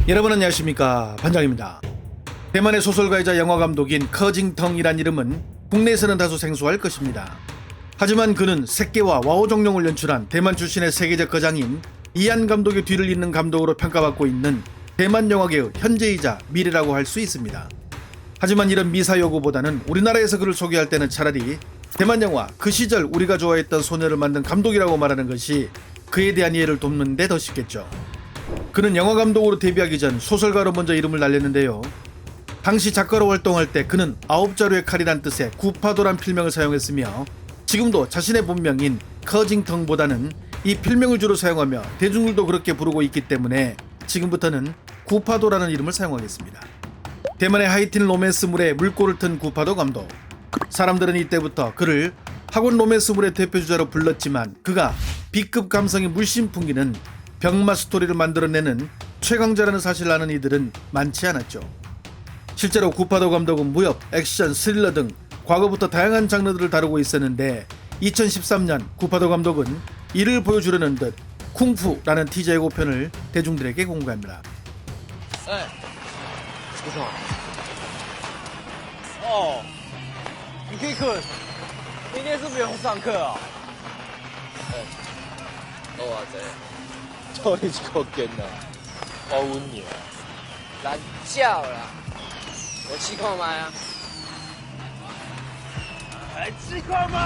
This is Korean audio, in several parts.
여러분 안녕하십니까, 반장입니다. 대만의 소설가이자 영화감독인 커징텅이란 이름은 국내에서는 다소 생소할 것입니다. 하지만 그는 색계와 와오정룡을 연출한 대만 출신의 세계적 거장인 이안 감독의 뒤를 잇는 감독으로 평가받고 있는 대만 영화계의 현재이자 미래라고 할 수 있습니다. 하지만 이런 미사여구보다는 우리나라에서 그를 소개할 때는 차라리 대만 영화 그 시절 우리가 좋아했던 소녀를 만든 감독이라고 말하는 것이 그에 대한 이해를 돕는 데 더 쉽겠죠. 그는 영화감독으로 데뷔하기 전 소설가로 먼저 이름을 날렸는데요. 당시 작가로 활동할 때 그는 9자루의 칼이란 뜻의 구파도란 필명을 사용했으며 지금도 자신의 본명인 커징텅보다는 이 필명을 주로 사용하며 대중들도 그렇게 부르고 있기 때문에 지금부터는 구파도라는 이름을 사용하겠습니다. 대만의 하이틴 로맨스물에 물꼬를 튼 구파도 감독. 사람들은 이때부터 그를 학원 로맨스물의 대표주자로 불렀지만 그가 B급 감성이 물씬 풍기는 병마 스토리를 만들어내는 최강자라는 사실을 아는 이들은 많지 않았죠. 실제로 구파도 감독은 무협, 액션, 스릴러 등 과거부터 다양한 장르들을 다루고 있었는데 2013년 구파도 감독은 이를 보여주려는 듯 쿵푸라는 티저 예고편을 대중들에게 공개합니다. 不错。哦，你可以困，明天是不是要上课啊？我话仔，叫你一个劲啊，我稳你啊，懒觉啦，我试看卖啊，来试看卖。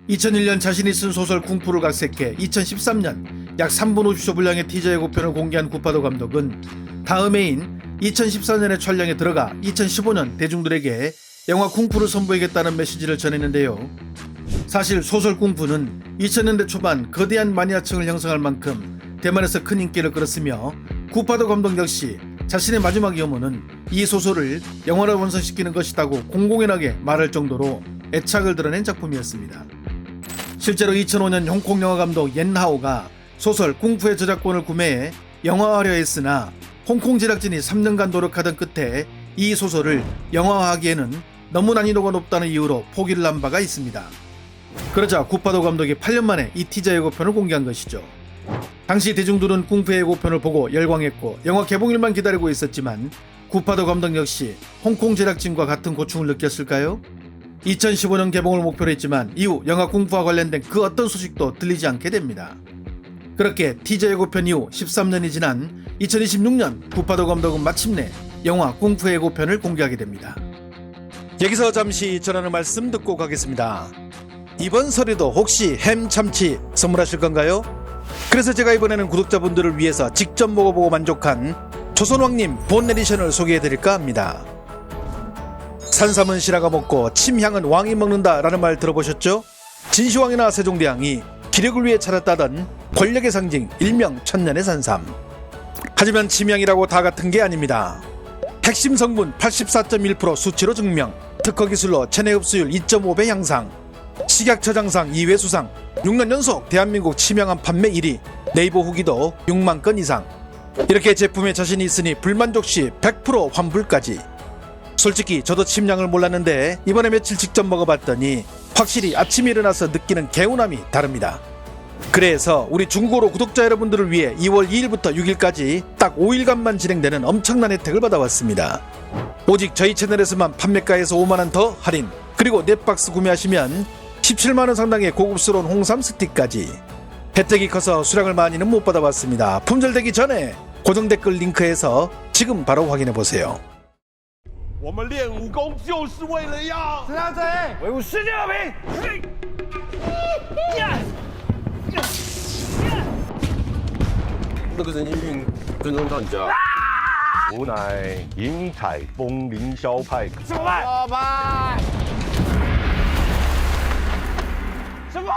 (2001년) 자신이 쓴 소설 쿵푸를 각색해 2013년 약 3분 50초 분량의 티저 예고편을 공개한 구파도 감독은 다음 해인 2014년에 촬영에 들어가 2015년 대중들에게 영화 쿵푸를 선보이겠다는 메시지를 전했는데요. 사실 소설 쿵푸는 2000년대 초반 거대한 마니아층을 형성할 만큼 대만에서 큰 인기를 끌었으며 구파도 감독 역시 자신의 마지막 염원은 이 소설을 영화로 완성시키는 것이라고 공공연하게 말할 정도로 애착을 드러낸 작품이었습니다. 실제로 2005년 홍콩 영화 감독 옌하오가 소설 쿵푸의 저작권을 구매해 영화화하려 했으나 홍콩 제작진이 3년간 노력하던 끝에 이 소설을 영화화하기에는 너무 난이도가 높다는 이유로 포기를 한 바가 있습니다. 그러자 구파도 감독이 8년 만에 이 티저 예고편을 공개한 것이죠. 당시 대중들은 쿵푸의 예고편을 보고 열광했고 영화 개봉일만 기다리고 있었지만 구파도 감독 역시 홍콩 제작진과 같은 고충을 느꼈을까요? 2015년 개봉을 목표로 했지만 이후 영화 쿵푸와 관련된 그 어떤 소식도 들리지 않게 됩니다. 그렇게 티저 예고편 이후 13년이 지난 2026년 구파도 감독은 마침내 영화 쿵푸의 예고편을 공개하게 됩니다. 여기서 잠시 전하는 말씀 듣고 가겠습니다. 이번 설에도 혹시 햄 참치 선물하실 건가요? 그래서 제가 이번에는 구독자분들을 위해서 직접 먹어보고 만족한 조선왕님 본 에디션을 소개해드릴까 합니다. 산삼은 신하가 먹고 침향은 왕이 먹는다 라는 말 들어보셨죠? 진시황이나 세종대왕이 기력을 위해 차렸다던 권력의 상징 일명 천년의 산삼. 하지만 침향이라고 다 같은 게 아닙니다. 핵심 성분 84.1% 수치로 증명, 특허 기술로 체내 흡수율 2.5배 향상, 식약 처장상 2회 수상, 6년 연속 대한민국 침향암 판매 1위, 네이버 후기도 6만 건 이상. 이렇게 제품에 자신이 있으니 불만족 시 100% 환불까지. 솔직히 저도 침향을 몰랐는데 이번에 며칠 직접 먹어봤더니 확실히 아침에 일어나서 느끼는 개운함이 다릅니다. 그래서 우리 중고로 구독자 여러분들을 위해 2월 2일부터 6일까지 딱 5일간만 진행되는 엄청난 혜택을 받아왔습니다. 오직 저희 채널에서만 판매가에서 5만원 더 할인, 그리고 넷박스 구매하시면 17만원 상당의 고급스러운 홍삼 스틱까지. 혜택이 커서 수량을 많이는 못 받아봤습니다. 품절되기 전에 고정 댓글 링크에서 지금 바로 확인해보세요. 我们练武功就是为了要陈大贼，维护世界和平。那个神经病跟踪到你家，吾乃银彩风凌霄派。什么派？我派。师傅。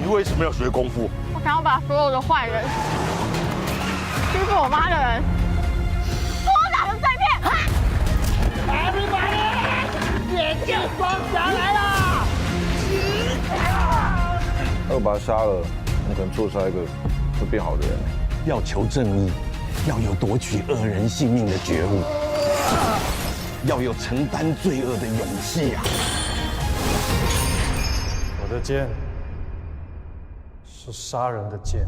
你为什么要学功夫？我想要把所有的坏人、欺负我妈的人，都打成碎片。Everybody， 眼镜双侠来了！要把他杀了，你可能错杀一个会变好的人。要求正义，要有夺取恶人性命的觉悟，要有承担罪恶的勇气啊！我的剑是杀人的剑。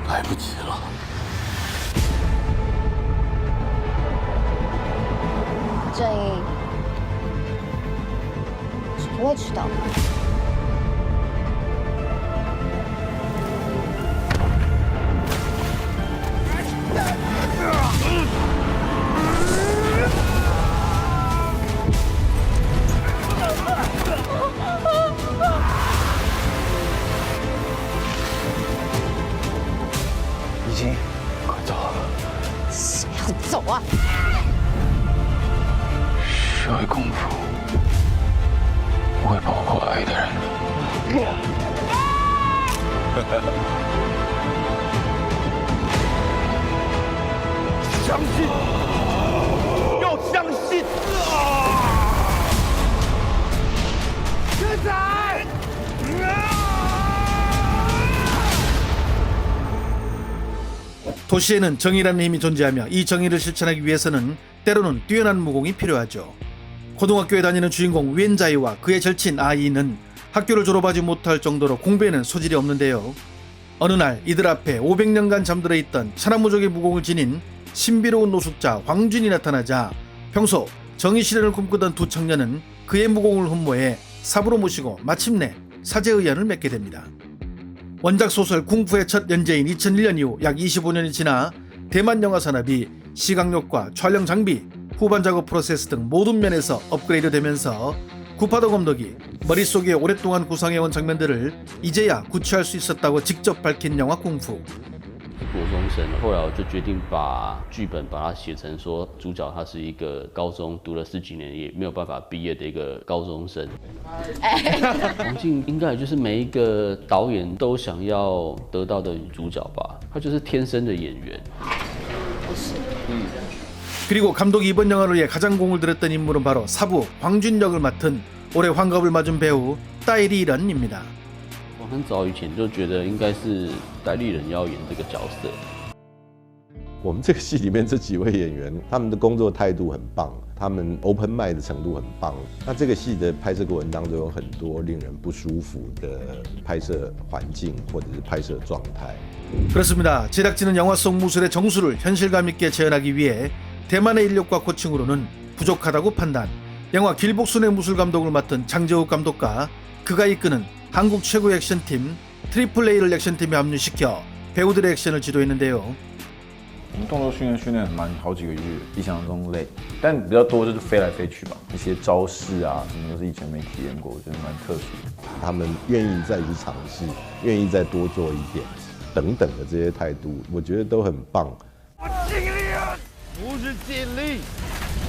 来不及了。正义是不会迟到的。已经，快走！谁要走啊？学会功夫，不会保护爱的人。相信，要相信。天才！ 도시에는 정의라는 힘이 존재하며 이 정의를 실천하기 위해서는 때로는 뛰어난 무공이 필요하죠. 고등학교에 다니는 주인공 웬자이와 그의 절친 아이는 학교를 졸업하지 못할 정도로 공부에는 소질이 없는데요. 어느 날 이들 앞에 500년간 잠들어 있던 천하무적의 무공을 지닌 신비로운 노숙자 황준이 나타나자 평소 정의 실현을 꿈꾸던 두 청년은 그의 무공을 흠모해 삽으로 모시고 마침내 사제의연을 맺게 됩니다. 원작 소설 궁푸의 첫 연재인 2001년 이후 약 25년이 지나 대만 영화 산업이 시각력과 촬영 장비, 후반 작업 프로세스 등 모든 면에서 업그레이드 되면서 구파도 감독이 머릿속에 오랫동안 구상해온 장면들을 이제야 구체할 수 있었다고 직접 밝힌 영화 궁푸. 国中生，后来我就决定把剧本把它写成说，主角他是一个高中读了10几年也没有办法毕业的一个高中生。王静应该就是每一个导演都想要得到的主角吧，他就是天生的演员。 그리고 감독이 이번 영화를 위해 가장 공을 들였던 인물은 바로 사부 황준 역을 맡은 올해 환갑을 맞은 배우戴立人입니다. 我很早以前就觉得应该是戴立人要演这个角色。我们这个戏里面这几位演员，他们的工作态度很棒，他们 open mind 的程度很棒。那这个戏的拍摄过程当中有很多令人不舒服的拍摄环境或者是拍摄状态。 그렇습니다. 제작진은 영화 속 무술의 정수를 현실감 있게 재현하기 위해 대만의 인력과 코칭으로는 부족하다고 판단. 영화 길복순의 무술 감독을 맡은 장재욱 감독과 그가 이끄는 한국 최고의 액션팀 트리플 A를 액션팀에 합류시켜 배우들의 액션을 지도했는데요. 我们动作训练蛮好几个月，比想象中累，但比较多就是飞来飞去吧，一些招式啊什么都是以前没体验过，我觉得蛮特殊的。他们愿意再去尝试，愿意再多做一点，等等的这些态度，我觉得都很棒。我尽力了，不是尽力，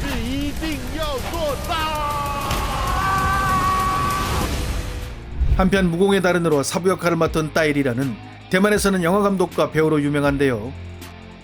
是一定要做到。 한편 무공의 달인으로 사부 역할을 맡은戴立人은 대만에서는 영화 감독과 배우로 유명한데요.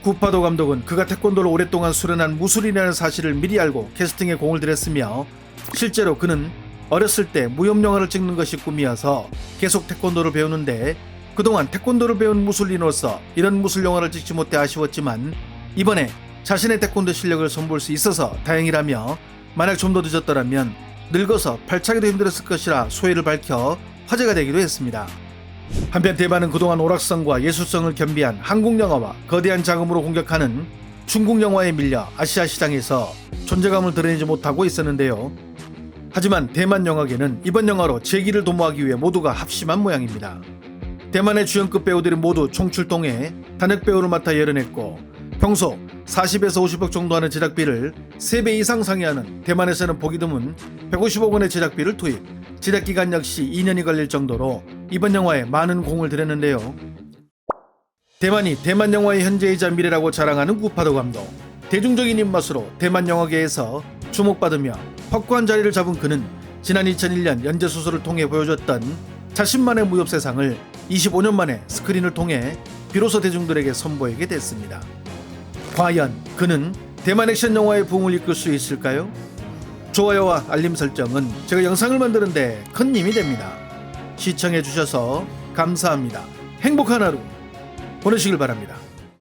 구파도 감독은 그가 태권도를 오랫동안 수련한 무술인이라는 사실을 미리 알고 캐스팅에 공을 들였으며 실제로 그는 어렸을 때 무협 영화를 찍는 것이 꿈이어서 계속 태권도를 배우는데 그동안 태권도를 배운 무술인으로서 이런 무술 영화를 찍지 못해 아쉬웠지만 이번에 자신의 태권도 실력을 선보일 수 있어서 다행이라며 만약 좀 더 늦었더라면 늙어서 발차기도 힘들었을 것이라 소회를 밝혀 화제가 되기도 했습니다. 한편 대만은 그동안 오락성과 예술성을 겸비한 한국 영화와 거대한 자금으로 공격하는 중국 영화에 밀려 아시아 시장에서 존재감을 드러내지 못하고 있었는데요. 하지만 대만 영화계는 이번 영화로 재기를 도모하기 위해 모두가 합심한 모양입니다. 대만의 주연급 배우들이 모두 총출동해 단역 배우를 맡아 열연했고 평소 40에서 50억 정도 하는 제작비를 3배 이상 상회하는 대만에서는 보기 드문 150억 원의 제작비를 투입, 제작기간 역시 2년이 걸릴 정도로 이번 영화에 많은 공을 들였는데요. 대만이 대만 영화의 현재이자 미래라고 자랑하는 구파도 감독. 대중적인 입맛으로 대만 영화계에서 주목받으며 확고한 자리를 잡은 그는 지난 2001년 연재소설을 통해 보여줬던 자신만의 무협 세상을 25년 만에 스크린을 통해 비로소 대중들에게 선보이게 됐습니다. 과연 그는 대만 액션 영화의 부흥을 이끌 수 있을까요? 좋아요와 알림 설정은 제가 영상을 만드는데 큰 힘이 됩니다. 시청해주셔서 감사합니다. 행복한 하루 보내시길 바랍니다.